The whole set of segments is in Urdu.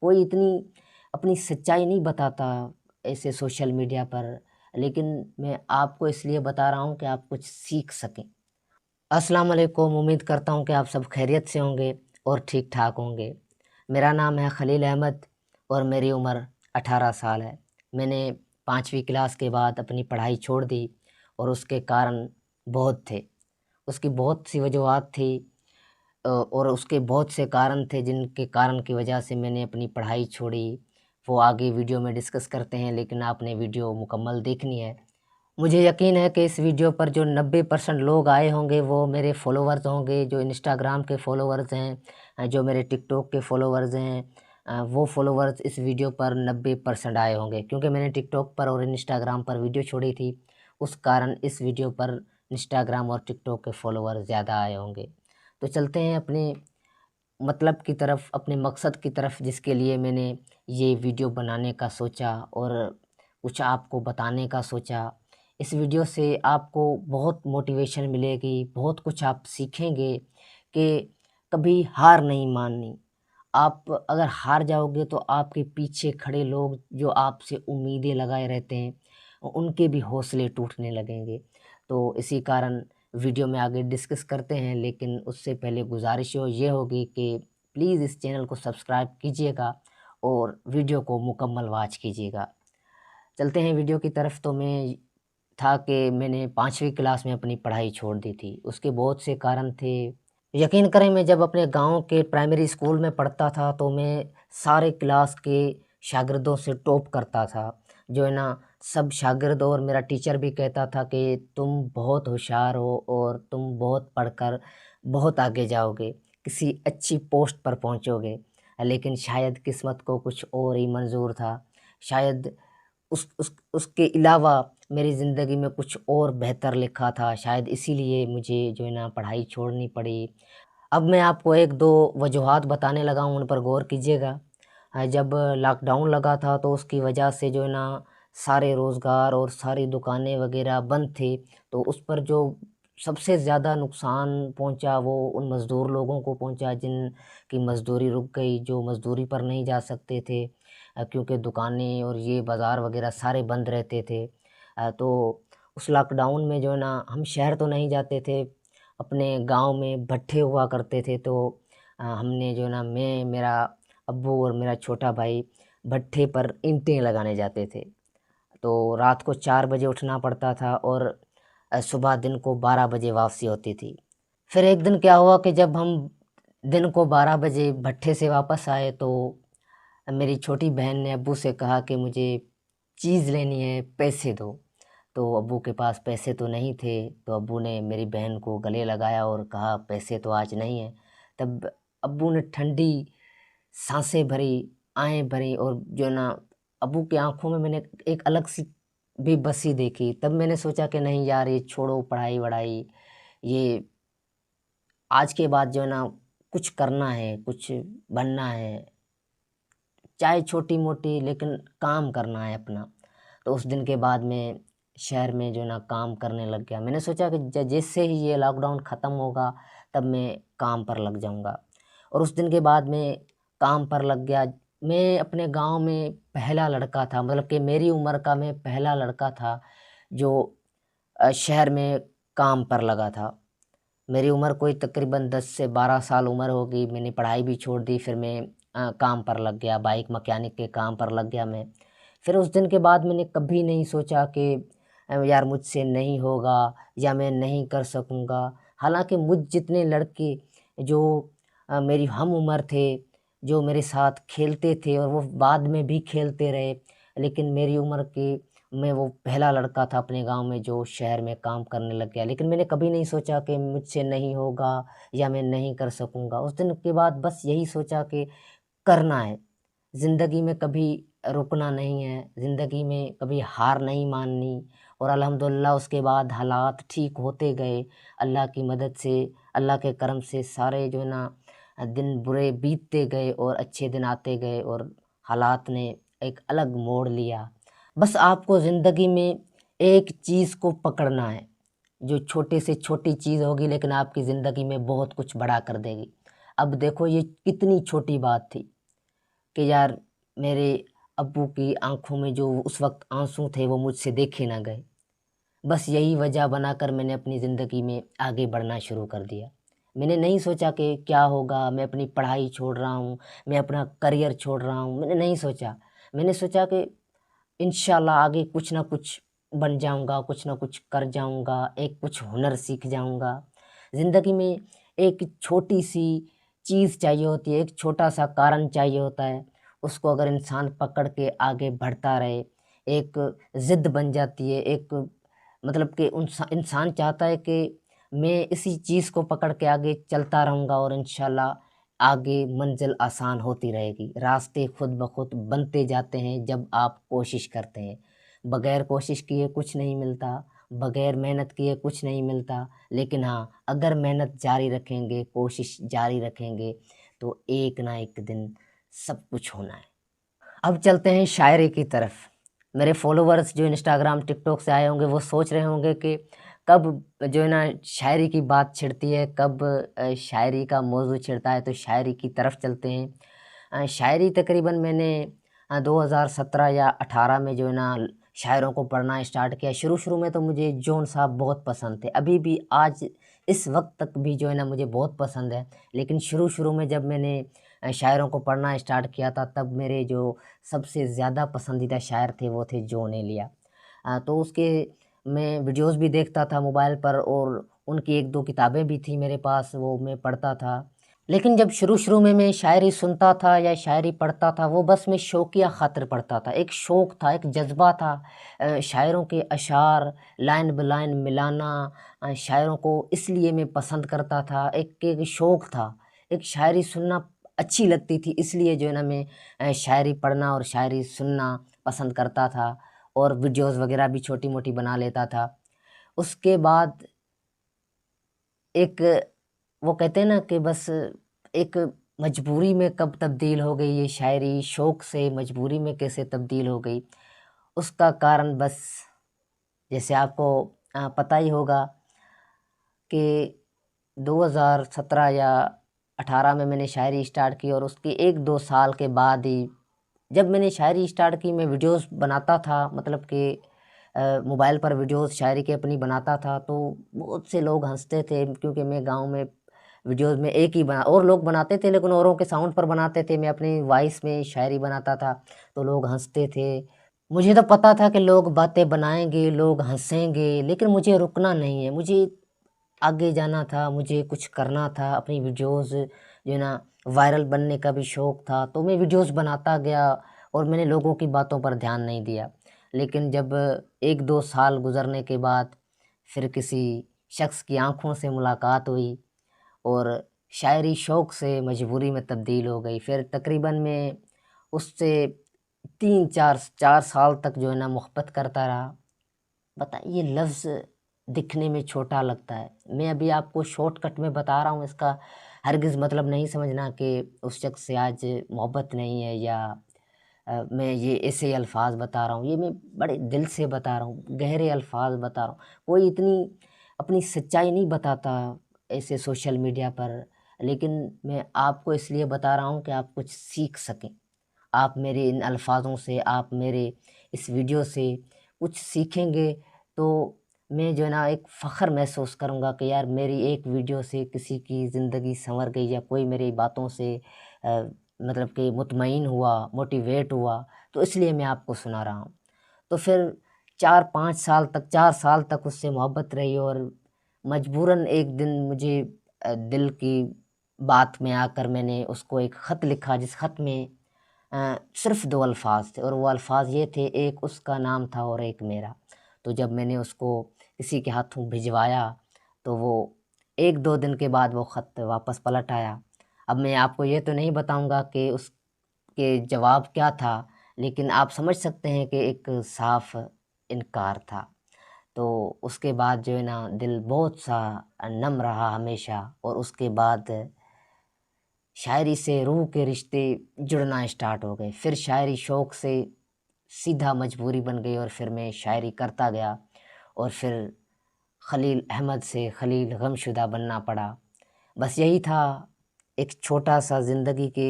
کوئی اتنی اپنی سچائی نہیں بتاتا ایسے سوشل میڈیا پر، لیکن میں آپ کو اس لیے بتا رہا ہوں کہ آپ کچھ سیکھ سکیں۔ السلام علیکم، امید کرتا ہوں کہ آپ سب خیریت سے ہوں گے اور ٹھیک ٹھاک ہوں گے۔ میرا نام ہے خلیل احمد اور میری عمر 18 سال ہے۔ میں نے 5ویں کلاس کے بعد اپنی پڑھائی چھوڑ دی اور اس کے کارن بہت تھے، اس کی بہت سی وجوہات تھی اور اس کے بہت سے کارن تھے جن کے کارن کی وجہ سے میں نے اپنی پڑھائی چھوڑی۔ وہ آگے ویڈیو میں ڈسکس کرتے ہیں، لیکن آپ نے ویڈیو مکمل دیکھنی ہے۔ مجھے یقین ہے کہ اس ویڈیو پر جو 90% لوگ آئے ہوں گے وہ میرے فالوورز ہوں گے، جو انسٹاگرام کے فالوورز ہیں، جو میرے ٹک ٹاک کے فالوورز ہیں، وہ فالوورز اس ویڈیو پر 90% آئے ہوں گے، کیونکہ میں نے ٹک ٹاک پر اور انسٹاگرام پر ویڈیو چھوڑی تھی، اس کارن اس ویڈیو پر انسٹاگرام اور ٹک ٹاک کے فالوورز زیادہ آئے ہوں گے۔ تو چلتے ہیں اپنے مطلب کی طرف، اپنے مقصد کی طرف، جس کے لیے میں نے یہ ویڈیو بنانے کا سوچا اور کچھ آپ کو بتانے کا سوچا۔ اس ویڈیو سے آپ کو بہت موٹیویشن ملے گی، بہت کچھ آپ سیکھیں گے کہ کبھی ہار نہیں ماننی۔ آپ اگر ہار جاؤ گے تو آپ کے پیچھے کھڑے لوگ جو آپ سے امیدیں لگائے رہتے ہیں ان کے بھی حوصلے ٹوٹنے لگیں گے۔ تو اسی کارن ویڈیو میں آگے ڈسکس کرتے ہیں، لیکن اس سے پہلے گزارش یہ ہوگی کہ پلیز اس چینل کو سبسکرائب کیجئے گا اور ویڈیو کو مکمل واچ کیجئے گا۔ چلتے ہیں ویڈیو کی طرف۔ تو میں تھا کہ میں نے 5ویں کلاس میں اپنی پڑھائی چھوڑ دی تھی، اس کے بہت سے کارن تھے۔ یقین کریں میں جب اپنے گاؤں کے پرائمری اسکول میں پڑھتا تھا تو میں سارے کلاس کے شاگردوں سے ٹاپ کرتا تھا، جو ہے نا سب شاگرد اور میرا ٹیچر بھی کہتا تھا کہ تم بہت ہوشیار ہو اور تم بہت پڑھ کر بہت آگے جاؤ گے، کسی اچھی پوسٹ پر پہنچو گے۔ لیکن شاید قسمت کو کچھ اور ہی منظور تھا، شاید اس کے علاوہ میری زندگی میں کچھ اور بہتر لکھا تھا، شاید اسی لیے مجھے جو ہے نا پڑھائی چھوڑنی پڑی۔ اب میں آپ کو ایک دو وجوہات بتانے لگا ہوں، ان پر غور کیجیے گا۔ جب لاک ڈاؤن لگا تھا تو اس کی وجہ سے جو ہے نا سارے روزگار اور ساری دکانیں وغیرہ بند تھے، تو اس پر جو سب سے زیادہ نقصان پہنچا وہ ان مزدور لوگوں کو پہنچا جن کی مزدوری رک گئی، جو مزدوری پر نہیں جا سکتے تھے، کیونکہ دکانیں اور یہ بازار وغیرہ سارے بند رہتے تھے۔ تو اس لاک ڈاؤن میں جو ہے نا ہم شہر تو نہیں جاتے تھے، اپنے گاؤں میں بھٹے ہوا کرتے تھے، تو ہم نے جو ہے نا میرا ابو اور میرا چھوٹا بھائی بھٹے پر اینٹیں لگانے جاتے تھے۔ تو رات کو 4 بجے اٹھنا پڑتا تھا اور صبح دن کو 12 بجے واپسی ہوتی تھی۔ پھر ایک دن کیا ہوا کہ جب ہم دن کو 12 بجے بھٹے سے واپس آئے تو میری چھوٹی بہن نے ابو سے کہا کہ مجھے چیز لینی ہے، پیسے دو۔ تو ابو کے پاس پیسے تو نہیں تھے، تو ابو نے میری بہن کو گلے لگایا اور کہا پیسے تو آج نہیں ہیں۔ تب ابو نے ٹھنڈی سانسیں بھری، آہیں بھری، اور جو ہے نا ابو کی آنکھوں میں نے ایک الگ سی بے بسی دیکھی۔ تب میں نے سوچا کہ نہیں یار، یہ چھوڑو پڑھائی وڑھائی، یہ آج کے بعد جو ہے نا کچھ کرنا ہے، کچھ بننا ہے، چاہے چھوٹی موٹی لیکن کام کرنا ہے اپنا۔ تو اس دن کے بعد میں شہر میں جو ہے نا کام کرنے لگ گیا۔ میں نے سوچا کہ جیسے ہی یہ لاک ڈاؤن ختم ہوگا تب میں کام پر لگ جاؤں گا، اور اس دن کے بعد میں کام پر لگ گیا۔ میں اپنے گاؤں میں پہلا لڑکا تھا، مطلب کہ میری عمر کا میں پہلا لڑکا تھا جو شہر میں کام پر لگا تھا۔ میری عمر کوئی تقریباً 10 سے 12 سال عمر ہوگی۔ میں نے پڑھائی بھی چھوڑ دی، پھر میں کام پر لگ گیا، بائک مکینک کے کام پر لگ گیا میں۔ پھر اس دن کے بعد میں نے کبھی نہیں سوچا کہ یار مجھ سے نہیں ہوگا یا میں نہیں کر سکوں گا۔ حالانکہ مجھ جتنے لڑکے جو میری ہم عمر تھے، جو میرے ساتھ کھیلتے تھے اور وہ بعد میں بھی کھیلتے رہے، لیکن میری عمر کے میں وہ پہلا لڑکا تھا اپنے گاؤں میں جو شہر میں کام کرنے لگ گیا۔ لیکن میں نے کبھی نہیں سوچا کہ مجھ سے نہیں ہوگا یا میں نہیں کر سکوں گا۔ اس دن کے بعد بس یہی سوچا کہ کرنا ہے، زندگی میں کبھی رکنا نہیں ہے، زندگی میں کبھی ہار نہیں ماننی۔ اور الحمدللہ اس کے بعد حالات ٹھیک ہوتے گئے، اللہ کی مدد سے، اللہ کے کرم سے سارے جو ہے نا دن برے بیتتے گئے اور اچھے دن آتے گئے، اور حالات نے ایک الگ موڑ لیا۔ بس آپ کو زندگی میں ایک چیز کو پکڑنا ہے، جو چھوٹے سے چھوٹی چیز ہوگی لیکن آپ کی زندگی میں بہت کچھ بڑا کر دے گی۔ اب دیکھو یہ کتنی چھوٹی بات تھی، کہ یار میرے ابو کی آنکھوں میں جو اس وقت آنسو تھے وہ مجھ سے دیکھے نہ گئے، بس یہی وجہ بنا کر میں نے اپنی زندگی میں آگے بڑھنا شروع کر دیا۔ میں نے نہیں سوچا کہ کیا ہوگا، میں اپنی پڑھائی چھوڑ رہا ہوں، میں اپنا کریئر چھوڑ رہا ہوں، میں نے نہیں سوچا۔ میں نے سوچا کہ انشاءاللہ آگے کچھ نہ کچھ بن جاؤں گا، کچھ نہ کچھ کر جاؤں گا، ایک کچھ ہنر سیکھ جاؤں گا۔ زندگی میں ایک چھوٹی سی چیز چاہیے ہوتی ہے، ایک چھوٹا سا کارن چاہیے ہوتا ہے، اس کو اگر انسان پکڑ کے آگے بڑھتا رہے، ایک ضد بن جاتی ہے، ایک مطلب کہ انسان چاہتا ہے کہ میں اسی چیز کو پکڑ کے آگے چلتا رہوں گا اور انشاءاللہ آگے منزل آسان ہوتی رہے گی۔ راستے خود بخود بنتے جاتے ہیں جب آپ کوشش کرتے ہیں۔ بغیر کوشش کیے کچھ نہیں ملتا، بغیر محنت کیے کچھ نہیں ملتا، لیکن ہاں اگر محنت جاری رکھیں گے، کوشش جاری رکھیں گے تو ایک نہ ایک دن سب کچھ ہونا ہے۔ اب چلتے ہیں شاعری کی طرف۔ میرے فالوورز جو انسٹاگرام ٹک ٹاک سے آئے ہوں گے وہ سوچ رہے ہوں گے کہ کب جو ہے نا شاعری کی بات چھڑتی ہے، کب شاعری کا موضوع چھڑتا ہے، تو شاعری کی طرف چلتے ہیں۔ شاعری تقریباً میں نے 2017 یا 18 میں جو ہے نا شاعروں کو پڑھنا اسٹارٹ کیا۔ شروع میں تو مجھے جون صاحب بہت پسند تھے، ابھی بھی آج اس وقت تک بھی جو ہے نا مجھے بہت پسند ہے، لیکن شروع میں جب میں نے شاعروں کو پڑھنا اسٹارٹ کیا تھا تب میرے جو سب سے زیادہ پسندیدہ شاعر تھے وہ تھے جون ایلیا۔ تو اس کے میں ویڈیوز بھی دیکھتا تھا موبائل پر، اور ان کی ایک دو کتابیں بھی تھیں میرے پاس، وہ میں پڑھتا تھا۔ لیکن جب شروع میں شاعری سنتا تھا یا شاعری پڑھتا تھا وہ بس میں شوقیہ خاطر پڑھتا تھا، ایک شوق تھا، ایک جذبہ تھا، شاعروں کے اشعار لائن بلائن ملانا، شاعروں کو اس لیے میں پسند کرتا تھا، ایک شوق تھا، ایک شاعری سننا اچھی لگتی تھی، اس لیے جو ہے نا میں شاعری پڑھنا اور شاعری سننا پسند کرتا تھا، اور ویڈیوز وغیرہ بھی چھوٹی موٹی بنا لیتا تھا۔ اس کے بعد ایک وہ کہتے ہیں نا کہ بس ایک مجبوری میں کب تبدیل ہو گئی یہ شاعری، شوق سے مجبوری میں کیسے تبدیل ہو گئی، اس کا کارن بس جیسے آپ کو پتہ ہی ہوگا کہ 2017 یا 18 میں نے شاعری اسٹارٹ کی، اور اس کے 1-2 سال کے بعد ہی جب میں نے شاعری اسٹارٹ کی میں ویڈیوز بناتا تھا، مطلب کہ موبائل پر ویڈیوز شاعری کی اپنی بناتا تھا، تو بہت سے لوگ ہنستے تھے، کیونکہ میں گاؤں میں ویڈیوز میں ایک ہی اور لوگ بناتے تھے لیکن اوروں کے ساؤنڈ پر بناتے تھے، میں اپنی وائس میں شاعری بناتا تھا تو لوگ ہنستے تھے۔ مجھے تو پتہ تھا کہ لوگ باتیں بنائیں گے، لوگ ہنسیں گے، لیکن مجھے رکنا نہیں ہے، مجھے آگے جانا تھا، مجھے کچھ کرنا تھا، اپنی ویڈیوز جو ہے نا وائرل بننے کا بھی شوق تھا، تو میں ویڈیوز بناتا گیا اور میں نے لوگوں کی باتوں پر دھیان نہیں دیا۔ لیکن جب 1-2 سال گزرنے کے بعد پھر کسی شخص کی آنکھوں سے ملاقات ہوئی اور شاعری شوق سے مجبوری میں تبدیل ہو گئی، پھر تقریباً میں اس سے 3-4 سال تک جو ہے نا محبت کرتا رہا۔ بتائیے لفظ دکھنے میں چھوٹا لگتا ہے، میں ابھی آپ کو شارٹ کٹ میں بتا رہا ہوں، اس کا ہرگز مطلب نہیں سمجھنا کہ اس شخص سے آج محبت نہیں ہے، یا میں یہ ایسے الفاظ بتا رہا ہوں، یہ میں بڑے دل سے بتا رہا ہوں، گہرے الفاظ بتا رہا ہوں۔ کوئی اتنی اپنی سچائی نہیں بتاتا ایسے سوشل میڈیا پر، لیکن میں آپ کو اس لیے بتا رہا ہوں کہ آپ کچھ سیکھ سکیں، آپ میرے ان الفاظوں سے، آپ میرے اس ویڈیو سے کچھ سیکھیں گے تو میں جو ہے نا ایک فخر محسوس کروں گا کہ یار میری ایک ویڈیو سے کسی کی زندگی سنور گئی، یا کوئی میری باتوں سے مطلب کہ مطمئن ہوا، موٹیویٹ ہوا، تو اس لیے میں آپ کو سنا رہا ہوں۔ تو پھر 4 سال تک اس سے محبت رہی، اور مجبوراً ایک دن مجھے دل کی بات میں آ کر میں نے اس کو ایک خط لکھا، جس خط میں صرف 2 الفاظ تھے، اور وہ الفاظ یہ تھے، ایک اس کا نام تھا اور ایک میرا۔ تو جب میں نے اس کو کسی کے ہاتھوں بھجوایا تو وہ 1-2 دن کے بعد وہ خط واپس پلٹ آیا۔ اب میں آپ کو یہ تو نہیں بتاؤں گا کہ اس کے جواب کیا تھا، لیکن آپ سمجھ سکتے ہیں کہ ایک صاف انکار تھا۔ تو اس کے بعد جو ہے نا دل بہت سا نم رہا ہمیشہ، اور اس کے بعد شاعری سے روح کے رشتے جڑنا اسٹارٹ ہو گئے، پھر شاعری شوق سے سیدھا مجبوری بن گئی، اور پھر میں شاعری کرتا گیا، اور پھر خلیل احمد سے خلیل غمشدہ بننا پڑا۔ بس یہی تھا ایک چھوٹا سا زندگی کے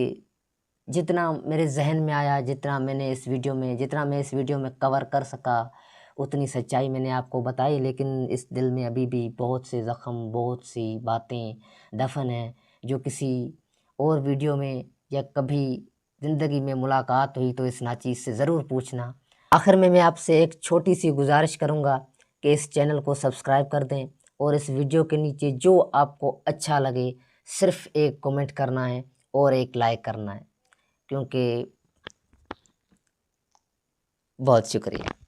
جتنا میرے ذہن میں آیا، جتنا میں اس ویڈیو میں کور کر سکا، اتنی سچائی میں نے آپ کو بتائی، لیکن اس دل میں ابھی بھی بہت سے زخم، بہت سی باتیں دفن ہیں، جو کسی اور ویڈیو میں یا کبھی زندگی میں ملاقات ہوئی تو اس ناچیز سے ضرور پوچھنا۔ آخر میں آپ سے ایک چھوٹی سی گزارش کروں گا کہ اس چینل کو سبسکرائب کر دیں، اور اس ویڈیو کے نیچے جو آپ کو اچھا لگے صرف ایک کمنٹ کرنا ہے اور ایک لائک کرنا ہے، کیونکہ بہت شکریہ۔